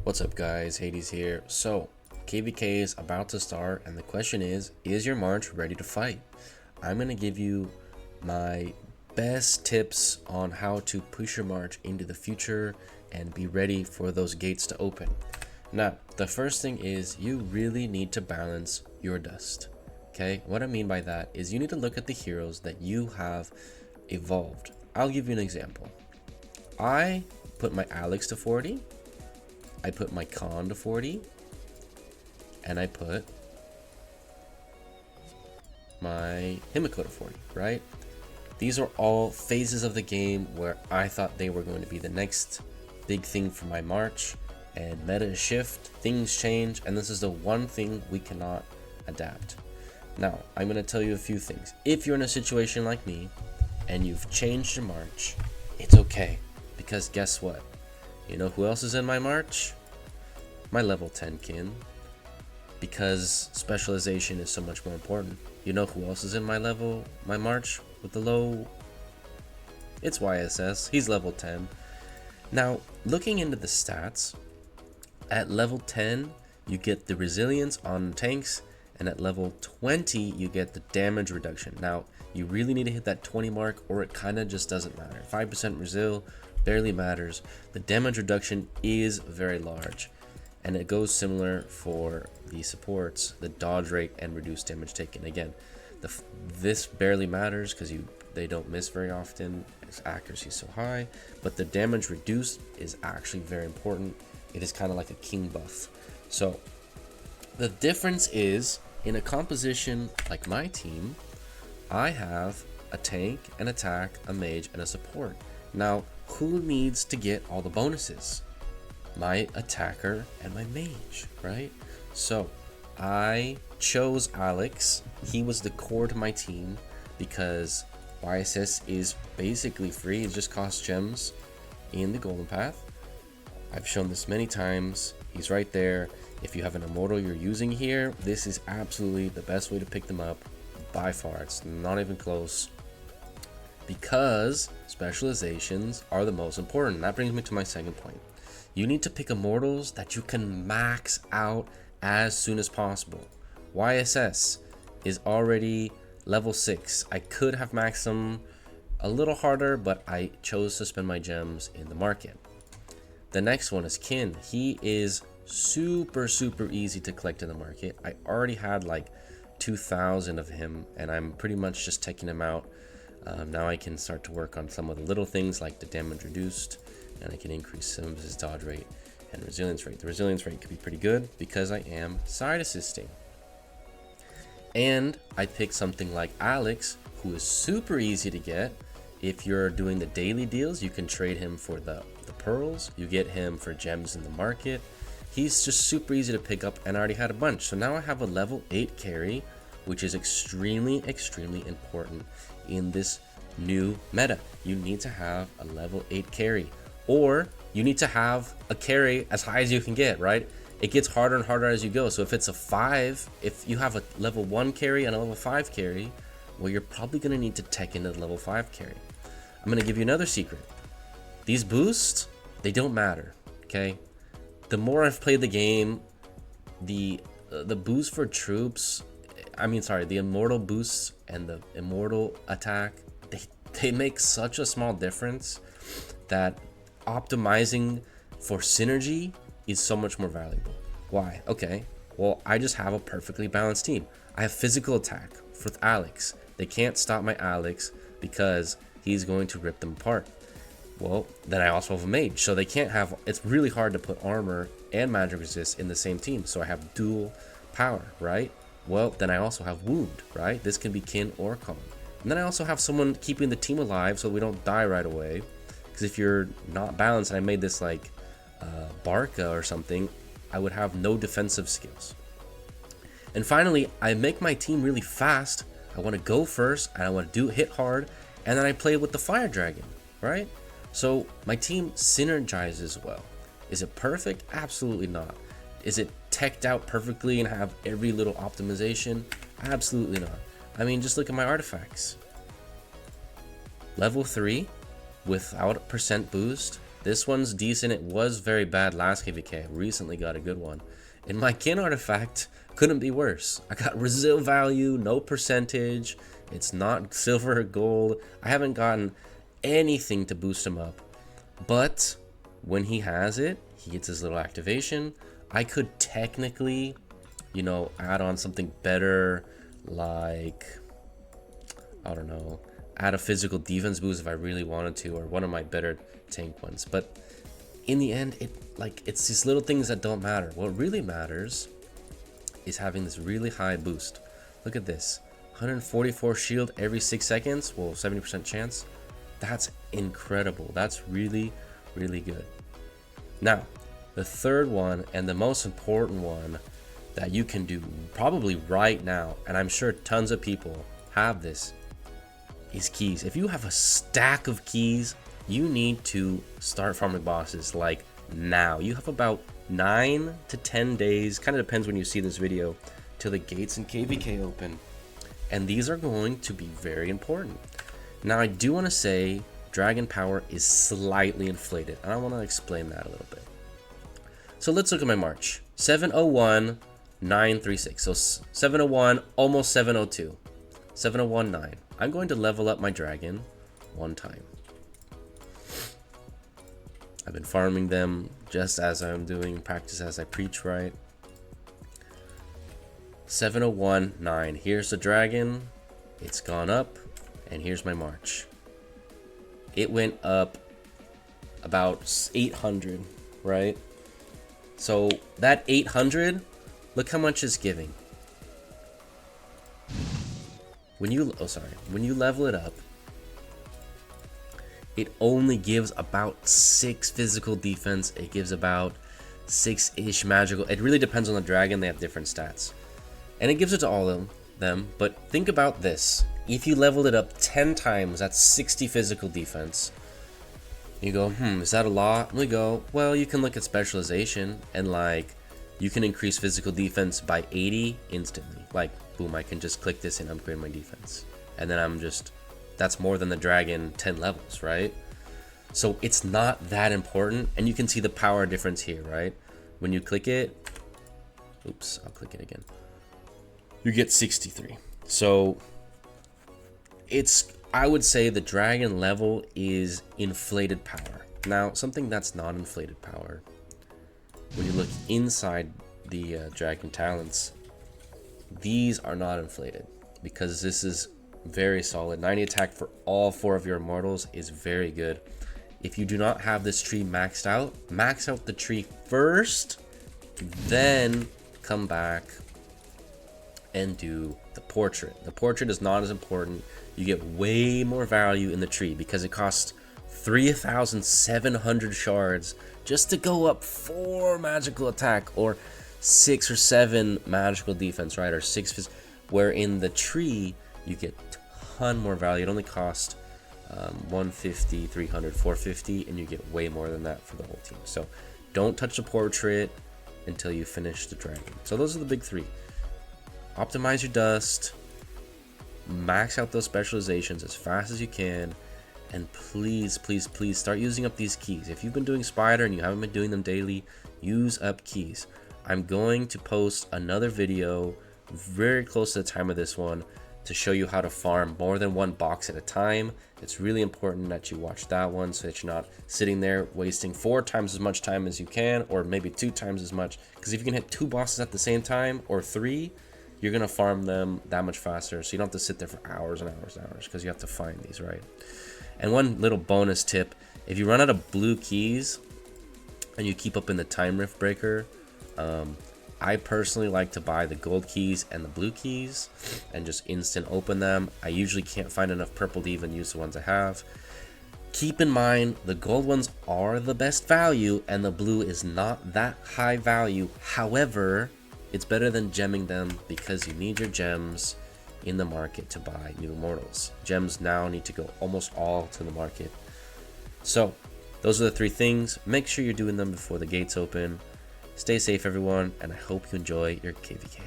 What's up guys, Hades here. So, KVK is about to start and the question is your March ready to fight? I'm going to give you my best tips on how to push your March into the future and be ready for those gates to open. Now, the first thing is you really need to balance your dust. Okay, what I mean by that is you need to look at the heroes that you have evolved. I'll give you an example. I put my Alex to 40. I put my Khan to 40, and I put my Himiko to 40, right? These are all phases of the game where I thought they were going to be the next big thing for my March, and meta shift, things change, and this is the one thing we cannot adapt. Now, I'm going to tell you a few things. If you're in a situation like me, and you've changed your March, it's okay, because guess what? You know who else is in my March? My level 10 kin. Because specialization is so much more important. You know who else is in my March with the low? It's YSS. He's level 10. Now, looking into the stats, at level 10, you get the resilience on tanks, and at level 20, you get the damage reduction. Now, you really need to hit that 20 mark, or it kind of just doesn't matter. 5% resil barely matters. The damage reduction is very large, and it goes similar for the supports, the dodge rate and reduced damage taken. Again, this barely matters because they don't miss very often. Its accuracy is so high, but the damage reduced is actually very important. It is kind of like a king buff. So the difference is, in a composition like my team, I have a tank, an attack, a mage, and a support. Now, who needs to get all the bonuses? My attacker and my mage, right? So I chose Alex. He was the core to my team because YSS is basically free. It just costs gems in the golden path. I've shown this many times. He's right there. If you have an immortal you're using here, this is absolutely the best way to pick them up by far. It's not even close, because specializations are the most important. That brings me to my second point. You need to pick immortals that you can max out as soon as possible. YSS is already level 6. I could have maxed them a little harder, but I chose to spend my gems in the market. The next one is Kin. He is super easy to collect in the market. I already had like 2,000 of him, and I'm pretty much just taking him out. Now I can start to work on some of the little things like the damage reduced, and I can increase some of his dodge rate and resilience rate. The resilience rate could be pretty good because I am side assisting. And I picked something like Alex, who is super easy to get. If you're doing the daily deals, you can trade him for the pearls. You get him for gems in the market. He's just super easy to pick up, and I already had a bunch. So now I have a level 8 carry, which is extremely important in this new meta. You need to have a level 8 carry, or you need to have a carry as high as you can get, right? It gets harder and harder as you go. So if it's a 5, if you have a level 1 carry and a level 5 carry, well, you're probably going to need to tech into the level 5 carry. I'm going to give you another secret. These boosts, they don't matter, okay? The more I've played the game, the boost for troops, the immortal boosts and the immortal attack, they make such a small difference that optimizing for synergy is so much more valuable. Why? Okay, well, I just have a perfectly balanced team. I have physical attack with Alex. They can't stop my Alex because he's going to rip them apart. Well, then I also have a mage, so they can't have, it's really hard to put armor and magic resist in the same team, so I have dual power, right? Well, then I also have wound, right? This can be Kin or Khan. And then I also have someone keeping the team alive so we don't die right away, because if you're not balanced, and I made this like Barca or something, I would have no defensive skills. And finally, I make my team really fast. I want to go first, and I want to hit hard, and then I play with the fire dragon, right? So my team synergizes well. Is it perfect? Absolutely not. Is it teched out perfectly and have every little optimization? Absolutely not. I mean, just look at my artifacts. Level 3 without a percent boost. This one's decent. It was very bad last KVK. I recently got a good one. And my kin artifact couldn't be worse. I got resil value, no percentage. It's not silver or gold. I haven't gotten anything to boost him up. But when he has it, he gets his little activation. I could technically, you know, add on something better, like, I don't know, add a physical defense boost if I really wanted to, or one of my better tank ones. But in the end, it's these little things that don't matter. What really matters is having this really high boost. Look at this, 144 shield every 6 seconds. Well, 70% chance. That's incredible. That's really, really good. Now, the third one and the most important one that you can do probably right now, and I'm sure tons of people have this, is keys. If you have a stack of keys, you need to start farming bosses like now. You have about 9 to 10 days, kind of depends when you see this video, till the gates in KVK open. And these are going to be very important. Now, I do want to say dragon power is slightly inflated, and I want to explain that a little bit. So let's look at my March. 701, 936. So 701, almost 702. 701.9. I'm going to level up my dragon one time. I've been farming them just as I'm doing practice as I preach, right? 701.9. Here's the dragon. It's gone up, and here's my March. It went up about 800, right? So that 800, look how much it's giving. When you level it up, it only gives about 6 physical defense. It gives about 6-ish magical. It really depends on the dragon. They have different stats. And it gives it to all of them. But think about this. If you leveled it up 10 times, that's 60 physical defense. You go, is that a lot? We go, well, you can look at specialization, and like, you can increase physical defense by 80 instantly. Like, boom, I can just click this and upgrade my defense. And then that's more than the dragon 10 levels, right? So it's not that important, and you can see the power difference here, right? When you click it, oops, I'll click it again. You get 63. So I would say the dragon level is inflated power. Now, something that's not inflated power, when you look inside the dragon talents, these are not inflated because this is very solid. 90 attack for all 4 of your immortals is very good. If you do not have this tree maxed out, max out the tree first, then come back and do the portrait. The portrait is not as important. You get way more value in the tree because it costs 3,700 shards just to go up 4 magical attack, or 6 or 7 magical defense, right? Or 6, where in the tree you get a ton more value. It only costs 150, 300, 450, and you get way more than that for the whole team. So don't touch the portrait until you finish the dragon. So those are the big 3. Optimize your dust, max out those specializations as fast as you can, and please, please, please start using up these keys. If you've been doing spider and you haven't been doing them daily, use up keys. I'm going to post another video very close to the time of this one to show you how to farm more than 1 box at a time. It's really important that you watch that one so that you're not sitting there wasting 4 times as much time as you can, or maybe 2 times as much, because if you can hit 2 bosses at the same time, or 3, you're gonna farm them that much faster, so you don't have to sit there for hours and hours and hours, because you have to find these, right? And one little bonus tip, if you run out of blue keys and you keep up in the time rift breaker, I personally like to buy the gold keys and the blue keys and just instant open them. I usually can't find enough purple to even use the ones I have. Keep in mind, the gold ones are the best value and the blue is not that high value. However, it's better than gemming them because you need your gems in the market to buy new immortals. Gems now need to go almost all to the market. So those are the 3 things. Make sure you're doing them before the gates open. Stay safe, everyone, and I hope you enjoy your KVK.